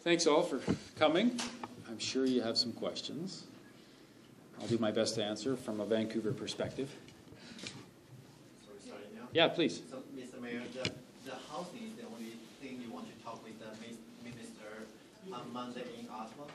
Thanks all for coming. I'm sure you have some questions. I'll do my best to answer from a Vancouver perspective. So we starting now? Yeah, please. So, Mr. Mayor, the housing is the only thing you want to talk with the minister on Monday in Ottawa?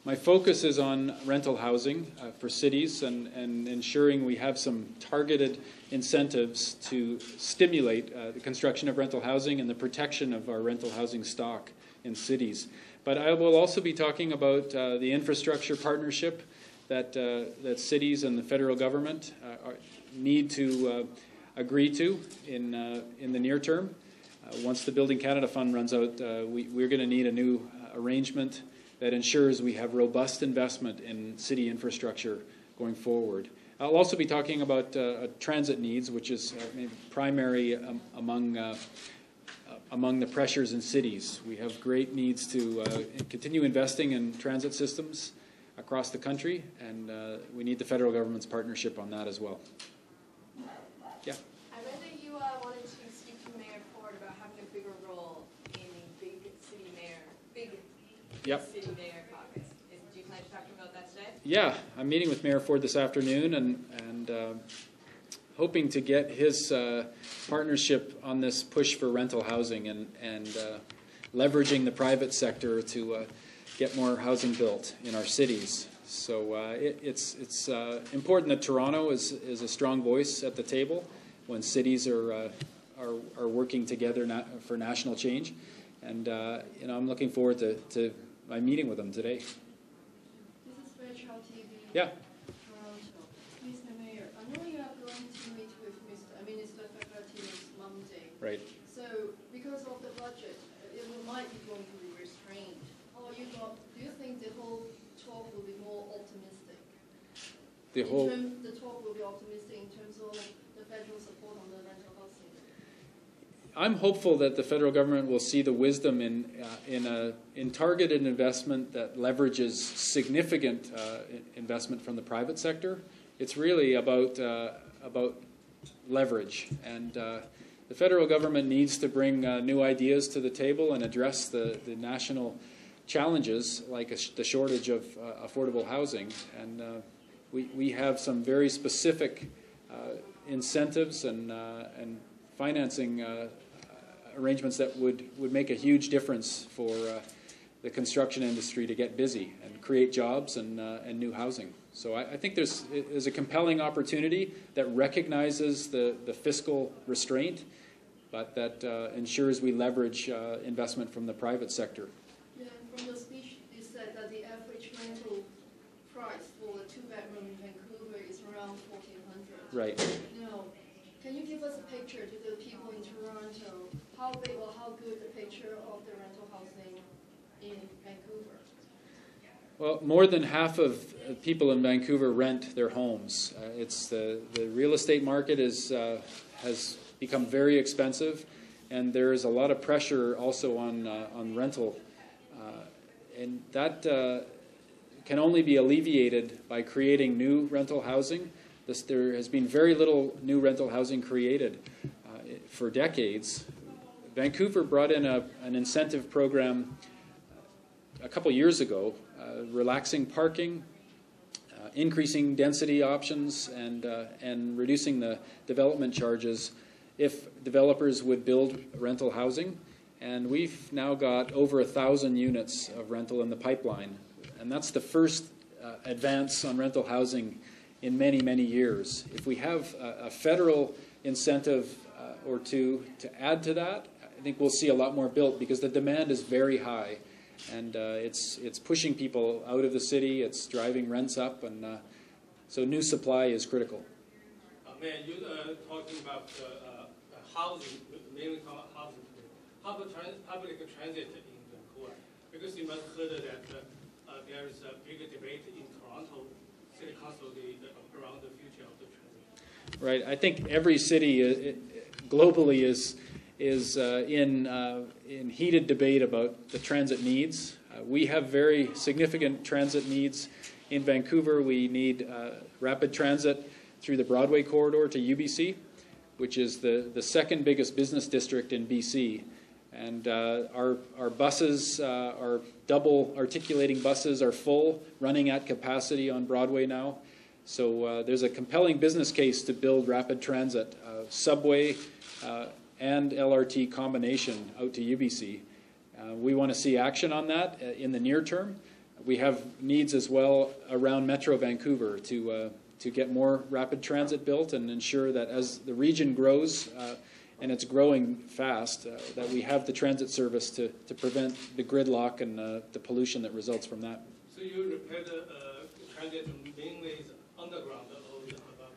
My focus is on rental housing for cities and ensuring we have some targeted incentives to stimulate the construction of rental housing and the protection of our rental housing stock in cities. But I will also be talking about the infrastructure partnership that cities and the federal government need to agree to in the near term. Once the Building Canada Fund runs out, we're going to need a new arrangement that ensures we have robust investment in city infrastructure going forward. I'll also be talking about transit needs, which is maybe primary among the pressures in cities. We have great needs to continue investing in transit systems across the country, and we need the federal government's partnership on that as well. Yeah? I read that you wanted to speak to Mayor Ford about having a bigger role in the big city mayor caucus. Do you plan to talk about that today? Yeah, I'm meeting with Mayor Ford this afternoon and hoping to get his partnership on this push for rental housing and leveraging the private sector to get more housing built in our cities. So it's important that Toronto is a strong voice at the table when cities are working together for national change. And I'm looking forward to my meeting with him today. This is TorontoTV. Yeah. Toronto. Mr. Mayor, I know you are going to meet with Minister next Monday. Right. So, because of the budget, it might be going to be restrained. Do you think the whole talk will be more optimistic? The talk will be optimistic in terms of the federal support on the rental housing? I'm hopeful that the federal government will see the wisdom in targeted investment that leverages significant investment from the private sector. It's really about leverage, and the federal government needs to bring new ideas to the table and address the national challenges like the shortage of affordable housing. And we have some very specific incentives and financing arrangements that would make a huge difference for the construction industry to get busy and create jobs and new housing. So I think there's a compelling opportunity that recognizes the fiscal restraint, but that ensures we leverage investment from the private sector. Yeah, from the speech, you said that the average rental price for a two-bedroom in Vancouver is around $1,400. Right. Now, can you give us a picture to the people in Toronto, how big or how good the picture of the rental housing in Vancouver? Well, more than half of people in Vancouver rent their homes. It's the real estate market has become very expensive, and there is a lot of pressure also on rental, and that can only be alleviated by creating new rental housing. There has been very little new rental housing created for decades. Vancouver brought in an incentive program a couple years ago, relaxing parking, increasing density options, and reducing the development charges if developers would build rental housing. And we've now got over 1,000 units of rental in the pipeline. And that's the first advance on rental housing in many, many years. If we have a federal incentive or two to add to that, I think we'll see a lot more built because the demand is very high. And it's pushing people out of the city, it's driving rents up, and so new supply is critical. Man, you're talking about housing, mainly housing. How about public transit in Vancouver? Because you must have heard that there is a big debate in Toronto City Council around the future of the transit. Right. I think every city globally is in heated debate about the transit needs. We have very significant transit needs in Vancouver. We need rapid transit through the Broadway corridor to UBC, which is the second biggest business district in BC. And our buses, our double articulating buses are full, running at capacity on Broadway now. So there's a compelling business case to build rapid transit, subway and LRT combination out to UBC. We want to see action on that in the near term. We have needs as well around Metro Vancouver to get more rapid transit built and ensure that as the region grows, and it's growing fast, that we have the transit service to prevent the gridlock and the pollution that results from that. So you repair the transit mainly is underground or above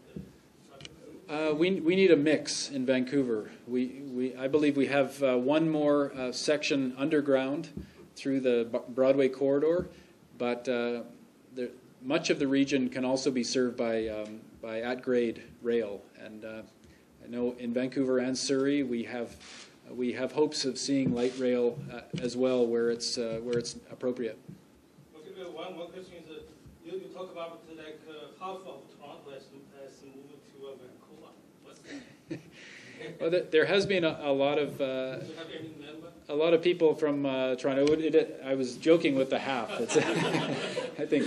the we need a mix in Vancouver. I believe we have one more section underground through the Broadway corridor, but much of the region can also be served by at-grade rail. And I know in Vancouver and Surrey we have hopes of seeing light rail as well where it's appropriate. Okay, one question is you talk about like half of Toronto has moved to Vancouver. What's that? Well, there has been a lot of Do you have any number? a lot of people from Toronto. I was joking with the half. I think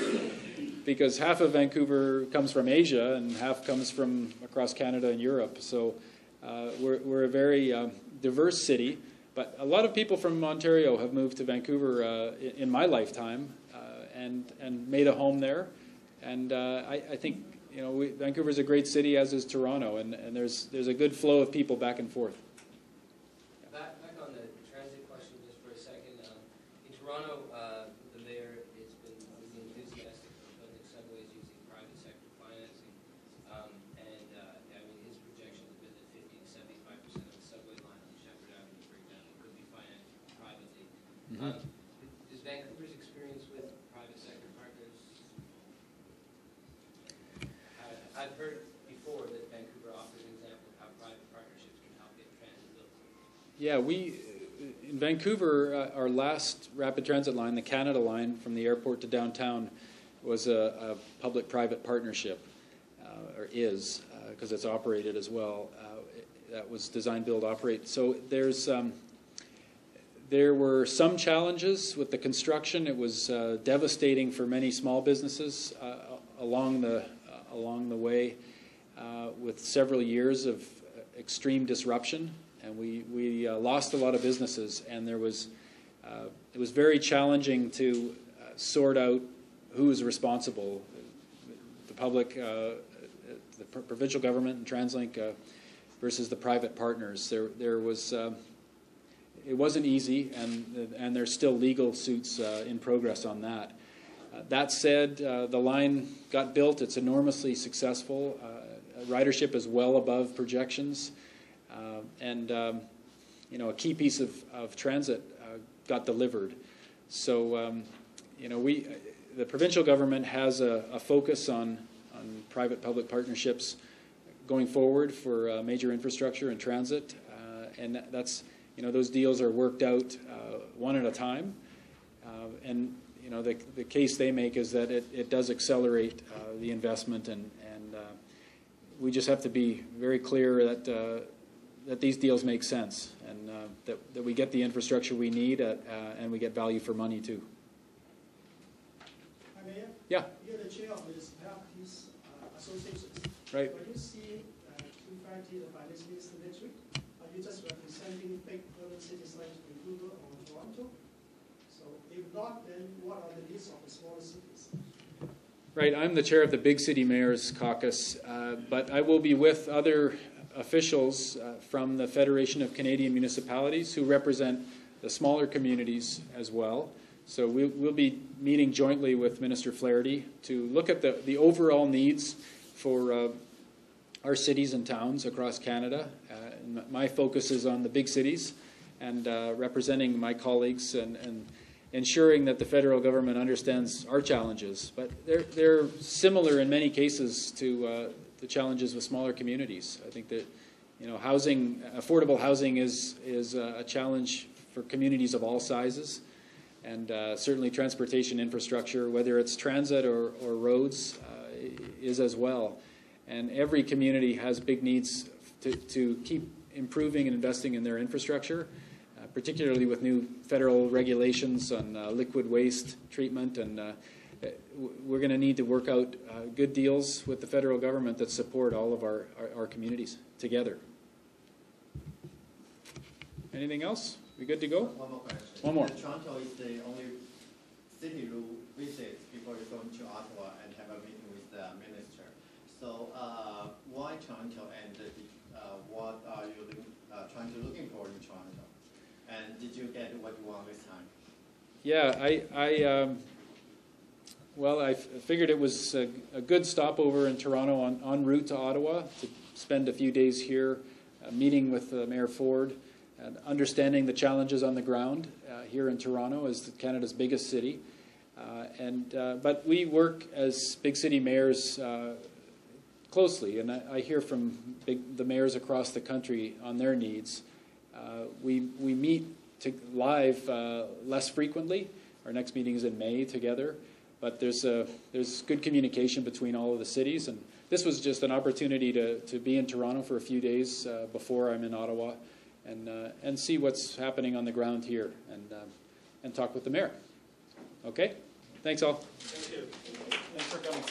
because half of Vancouver comes from Asia and half comes from across Canada and Europe. So we're a very diverse city. But a lot of people from Ontario have moved to Vancouver in my lifetime and made a home there. And I think Vancouver's a great city, as is Toronto, and there's a good flow of people back and forth. Back on the transit question just for a second. In Toronto, the mayor has been enthusiastic for building subways using private sector financing, and I mean his projections have been that 50 to 75% of the subway line on Shepherd Avenue, for example, could be financed privately. Is Vancouver's experience with private sector partners? I've heard before that Vancouver offers an example of how private partnerships can help get transit built. Yeah, in Vancouver, our last rapid transit line, the Canada line from the airport to downtown, was a public-private partnership, or is, because it's operated as well. That was design, build, operate. So there were some challenges with the construction. It was devastating for many small businesses along the way, with several years of extreme disruption, and we lost a lot of businesses, and it was very challenging to sort out who was responsible, the public, the provincial government and TransLink versus the private partners. There was it wasn't easy, and there's still legal suits in progress on that. That said, the line got built. It's enormously successful. Ridership is well above projections, and a key piece of transit got delivered. So the provincial government has a focus on private-public partnerships going forward for major infrastructure and transit, and that's those deals are worked out one at a time, and the case they make is that it does accelerate the investment, and we just have to be very clear that these deals make sense, and that we get the infrastructure we need and we get value for money too. Hi, Mayor. Yeah. You're the chair of the municipalities associations. Right. When you see 250 the finance minister next week, are you just representing big urban cities like Vancouver or Toronto? So if not, then what are the needs of the smaller cities? Right, I'm the chair of the Big City Mayors Caucus, but I will be with other officials from the Federation of Canadian Municipalities who represent the smaller communities as well. So we'll be meeting jointly with Minister Flaherty to look at the overall needs for our cities and towns across Canada. My focus is on the big cities and representing my colleagues and ensuring that the federal government understands our challenges. But they're similar in many cases to the challenges with smaller communities. I think that affordable housing is a challenge for communities of all sizes, and certainly transportation infrastructure, whether it's transit or roads, is as well. And every community has big needs to keep improving and investing in their infrastructure, particularly with new federal regulations on liquid waste treatment, and we're going to need to work out good deals with the federal government that support all of our communities together. Anything else? We good to go? One more question. One more. Toronto is the only city you visit before you go to Ottawa and have a meeting with the minister. So why Toronto, and what are you looking for in Toronto? And did you get what you want this time? Yeah, well, I figured it was a good stopover in Toronto en route to Ottawa to spend a few days here, meeting with Mayor Ford, and understanding the challenges on the ground here in Toronto as Canada's biggest city. But we work as big city mayors closely, and I hear from the mayors across the country on their needs. We meet live less frequently. Our next meeting is in May together, but there's good communication between all of the cities, and this was just an opportunity to be in Toronto for a few days before I'm in Ottawa, and see what's happening on the ground here, and talk with the mayor. Okay? Thanks all. Thank you. Thanks for coming.